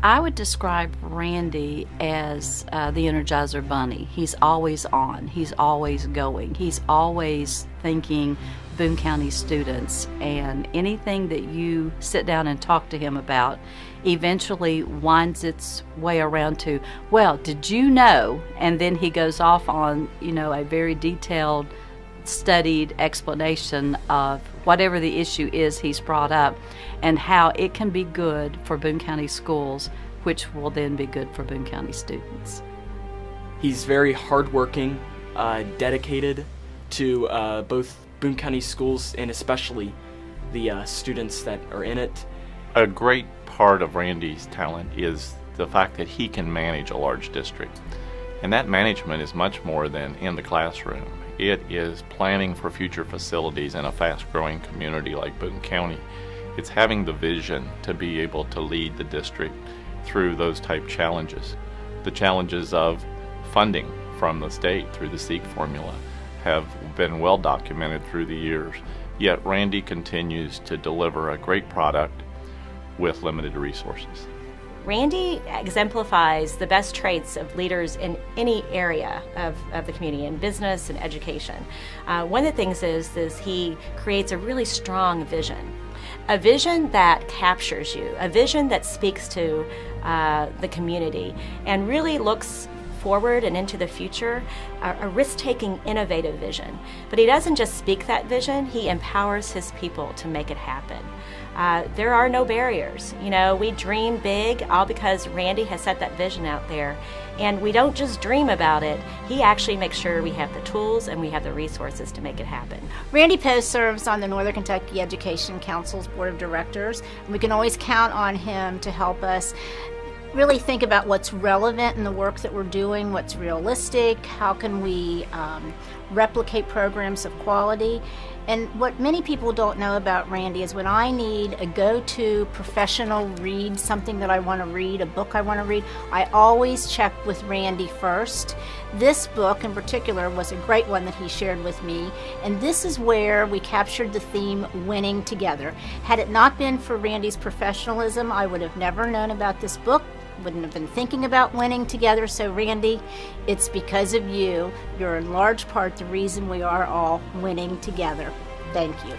I would describe Randy as the Energizer Bunny. He's always on. He's always going. He's always thinking Boone County students, and anything that you sit down and talk to him about eventually winds its way around to, well, did you know? And then he goes off on, a very detailed, studied explanation of whatever the issue is he's brought up and how it can be good for Boone County schools, which will then be good for Boone County students. He's very hardworking, dedicated to both Boone County schools and especially the students that are in it. A great part of Randy's talent is the fact that he can manage a large district. And that management is much more than in the classroom. It is planning for future facilities in a fast-growing community like Boone County. It's having the vision to be able to lead the district through those type challenges. The challenges of funding from the state through the SEEK formula have been well documented through the years, yet Randy continues to deliver a great product with limited resources. Randy exemplifies the best traits of leaders in any area of the community, in business and education. One of the things is he creates a really strong vision. A vision that captures you, a vision that speaks to the community and really looks forward and into the future, a risk-taking, innovative vision. But he doesn't just speak that vision, he empowers his people to make it happen. There are no barriers. We dream big all because Randy has set that vision out there. And we don't just dream about it, he actually makes sure we have the tools and we have the resources to make it happen. Randy Post serves on the Northern Kentucky Education Council's Board of Directors, and we can always count on him to help us really think about what's relevant in the work that we're doing, what's realistic, how can we replicate programs of quality. And what many people don't know about Randy is when I need a go-to professional read, something that I want to read, a book I want to read, I always check with Randy first. This book in particular was a great one that he shared with me, and this is where we captured the theme winning together. Had it not been for Randy's professionalism, I would have never known about this book, wouldn't have been thinking about winning together. So Randy, it's because of you. You're in large part the reason we are all winning together. Thank you.